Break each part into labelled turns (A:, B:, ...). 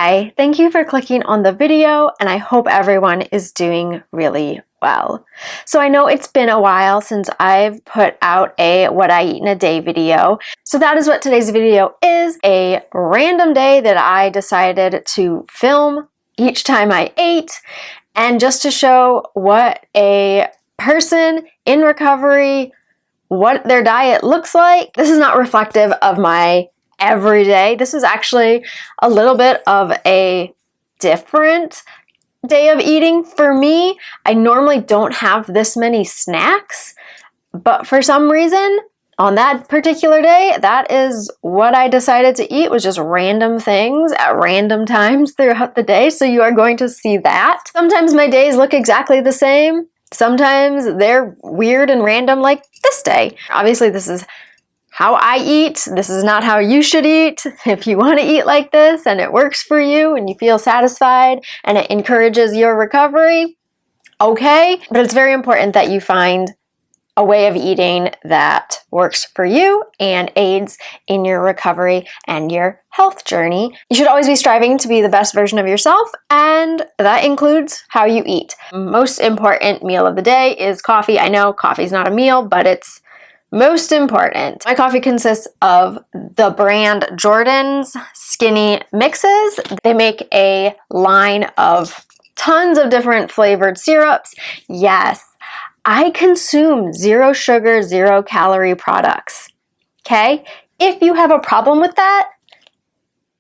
A: Hi, thank you for clicking on the video, and I hope everyone is doing really well. So I know it's been a while since I've put out a what I eat in a day video. So that is what today's video is, a random day that I decided to film each time I ate, and just to show what a person in recovery, what their diet looks like. This is not reflective of my every day. This is actually a little bit of a different day of eating for me. I normally don't have this many snacks, but for some reason on that particular day, that is what I decided to eat, was just random things at random times throughout the day. So you are going to see that. Sometimes my days look exactly the same. Sometimes they're weird and random like this day. Obviously this is how I eat. This is not how you should eat. If you want to eat like this and it works for you and you feel satisfied and it encourages your recovery, okay. But it's very important that you find a way of eating that works for you and aids in your recovery and your health journey. You should always be striving to be the best version of yourself, and that includes how you eat. Most important meal of the day is coffee. I know coffee's not a meal, but it's most important. My coffee consists of the brand Jordan's Skinny Mixes. They make a line of tons of different flavored syrups. Yes, I consume 0 sugar, 0 calorie products. Okay? If you have a problem with that,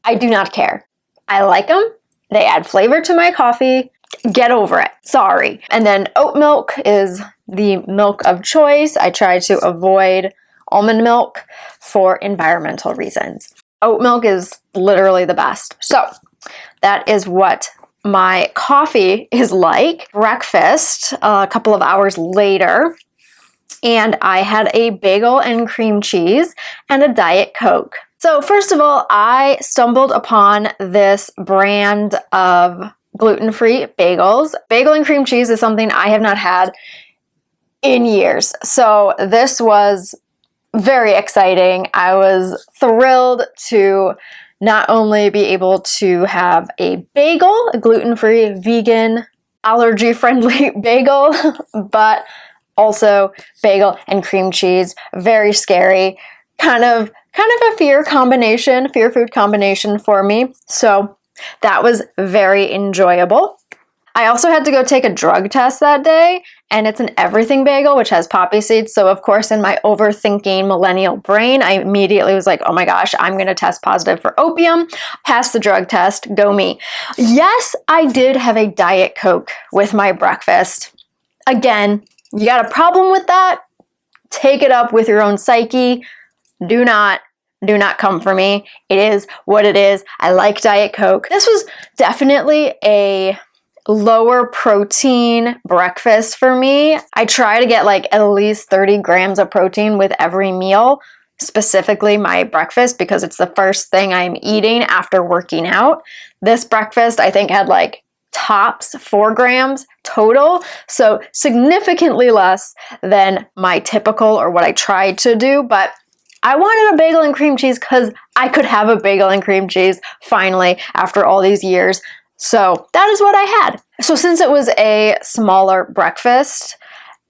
A: I do not care. I like them. They add flavor to my coffee. Get over it. Sorry. And then oat milk is the milk of choice. I try to avoid almond milk for environmental reasons. Oat milk is literally the best. So that is what my coffee is like. Breakfast a couple of hours later, and I had a bagel and cream cheese and a Diet Coke. So first of all, I stumbled upon this brand of gluten-free bagels. Bagel and cream cheese is something I have not had in years. So this was very exciting. I was thrilled to not only be able to have a bagel, a gluten-free, vegan, allergy-friendly bagel, but also bagel and cream cheese. Very scary. Kind of a fear food combination for me. So that was very enjoyable. I also had to go take a drug test that day, and it's an everything bagel, which has poppy seeds. So of course, in my overthinking millennial brain, I immediately was like, oh my gosh, I'm going to test positive for opium. Pass the drug test, go me. Yes, I did have a Diet Coke with my breakfast. Again, you got a problem with that? Take it up with your own psyche. Do not come for me. It is what it is. I like Diet Coke. This was definitely a lower protein breakfast for me. I try to get like at least 30 grams of protein with every meal, specifically my breakfast, because it's the first thing I'm eating after working out. This breakfast I think had like tops 4 grams total, so significantly less than my typical or what I tried to do, but I wanted a bagel and cream cheese because I could have a bagel and cream cheese finally after all these years. So that is what I had. So since it was a smaller breakfast,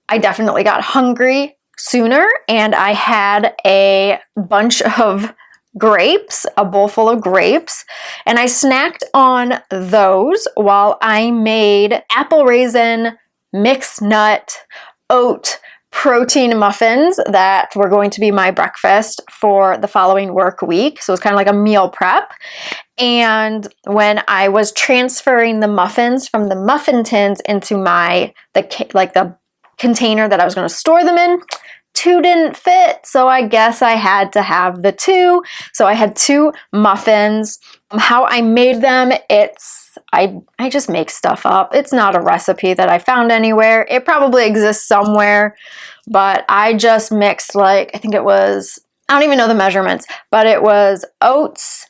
A: I definitely got hungry sooner, and I had a bunch of grapes, a bowl full of grapes, and I snacked on those while I made apple raisin, mixed nut, oat, protein muffins that were going to be my breakfast for the following work week. So it's kind of like a meal prep. And when I was transferring the muffins from the muffin tins into the container that I was going to store them in, 2 didn't fit. So I guess I had to have the 2. So I had 2 muffins. How I made them, I just make stuff up. It's not a recipe that I found anywhere. It probably exists somewhere, but I just mixed I don't even know the measurements, but it was oats,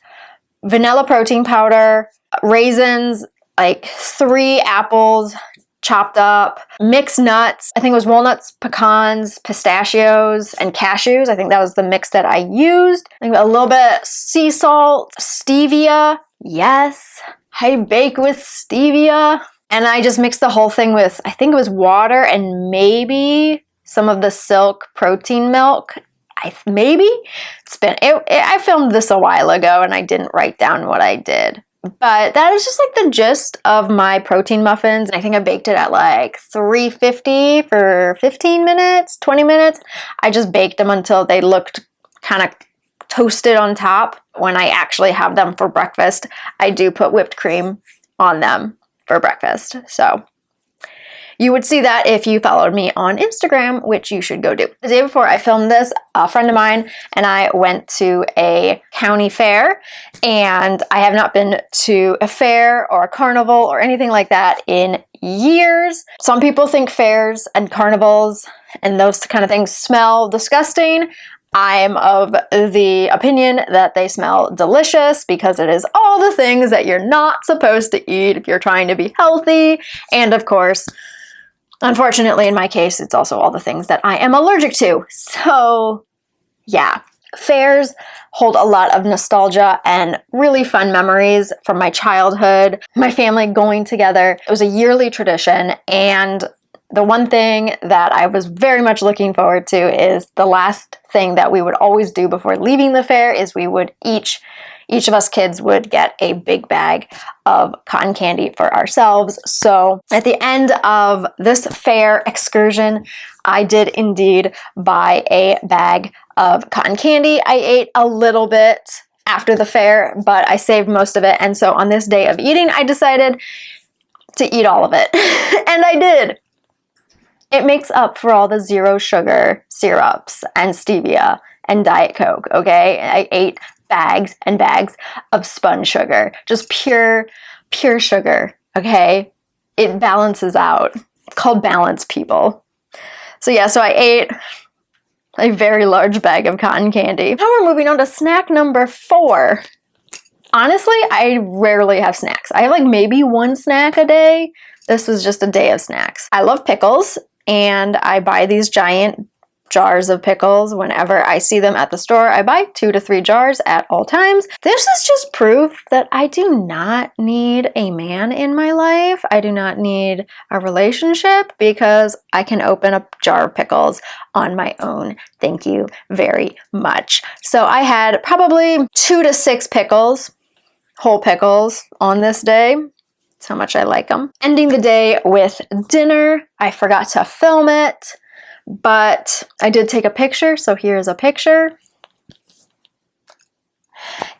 A: vanilla protein powder, raisins, like 3 apples chopped up, mixed nuts. I think it was walnuts, pecans, pistachios, and cashews. I think that was the mix that I used. I think a little bit sea salt, stevia, Yes, I bake with stevia. And I just mixed the whole thing with, I think it was water and maybe some of the Silk protein milk. I filmed this a while ago and I didn't write down what I did. But that is just like the gist of my protein muffins. I think I baked it at like 350 for 15 minutes, 20 minutes. I just baked them until they looked kind of toasted on top. When I actually have them for breakfast, I do put whipped cream on them for breakfast. So you would see that if you followed me on Instagram, which you should go do. The day before I filmed this, a friend of mine and I went to a county fair, and I have not been to a fair or a carnival or anything like that in years. Some people think fairs and carnivals and those kind of things smell disgusting. I'm of the opinion that they smell delicious because it is all the things that you're not supposed to eat if you're trying to be healthy. And of course, unfortunately, in my case, it's also all the things that I am allergic to. So, yeah. Fairs hold a lot of nostalgia and really fun memories from my childhood, my family going together. It was a yearly tradition, and the one thing that I was very much looking forward to is the last thing that we would always do before leaving the fair is we would each of us kids would get a big bag of cotton candy for ourselves. So at the end of this fair excursion, I did indeed buy a bag of cotton candy. I ate a little bit after the fair, but I saved most of it. And so on this day of eating, I decided to eat all of it. And I did. It makes up for all the zero sugar syrups and stevia and Diet Coke, okay? I ate bags and bags of spun sugar, just pure sugar, okay? It balances out. It's called balance, people. So yeah, so I ate a very large bag of cotton candy. Now we're moving on to snack number 4. Honestly, I rarely have snacks. I have like maybe one snack a day. This was just a day of snacks. I love pickles, and I buy these giant jars of pickles whenever I see them at the store. I buy 2 to 3 jars at all times. This is just proof that I do not need a man in my life. I do not need a relationship because I can open a jar of pickles on my own. Thank you very much. So I had probably 2 to 6 pickles, whole pickles, on this day. That's how much I like them. Ending the day with dinner. I forgot to film it, but I did take a picture, so here's a picture.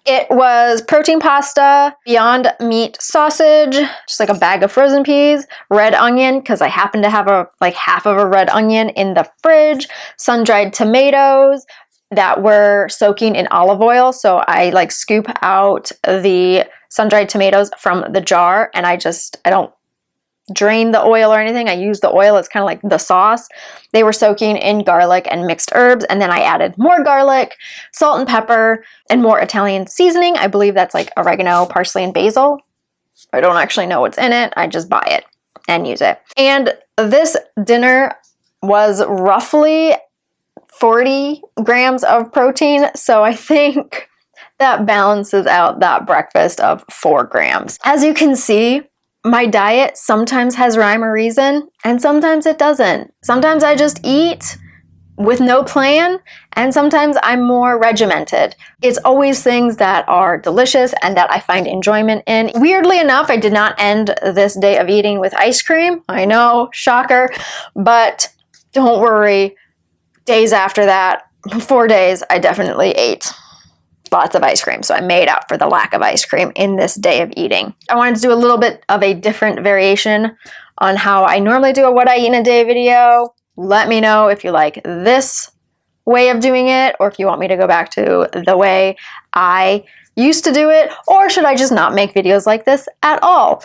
A: It was protein pasta, Beyond Meat sausage, just like a bag of frozen peas, red onion, because I happen to have half of a red onion in the fridge, sun-dried tomatoes that were soaking in olive oil. So I scoop out the sun-dried tomatoes from the jar, and I don't drain the oil or anything. I use the oil. It's kind of like the sauce. They were soaking in garlic and mixed herbs, and then I added more garlic, salt and pepper, and more Italian seasoning. I believe that's like oregano, parsley, and basil. I don't actually know what's in it. I just buy it and use it. And this dinner was roughly 40 grams of protein, so I think that balances out that breakfast of 4 grams. As you can see, my diet sometimes has rhyme or reason, and sometimes it doesn't. Sometimes I just eat with no plan, and sometimes I'm more regimented. It's always things that are delicious and that I find enjoyment in. Weirdly enough, I did not end this day of eating with ice cream. I know, shocker, but don't worry. Days after that, 4 days, I definitely ate lots of ice cream. So I made up for the lack of ice cream in this day of eating. I wanted to do a little bit of a different variation on how I normally do a what I eat in a day video. Let me know if you like this way of doing it, or if you want me to go back to the way I used to do it, or should I just not make videos like this at all?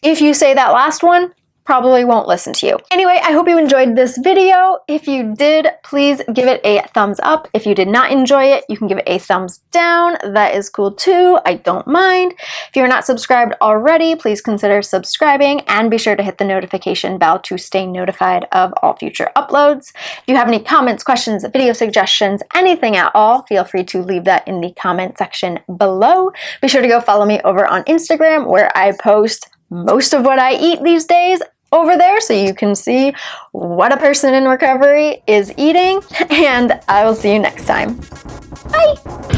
A: If you say that last one, probably won't listen to you. Anyway, I hope you enjoyed this video. If you did, please give it a thumbs up. If you did not enjoy it, you can give it a thumbs down. That is cool too. I don't mind. If you're not subscribed already, please consider subscribing and be sure to hit the notification bell to stay notified of all future uploads. If you have any comments, questions, video suggestions, anything at all, feel free to leave that in the comment section below. Be sure to go follow me over on Instagram, where I post most of what I eat these days over there, so you can see what a person in recovery is eating, and I will see you next time. Bye!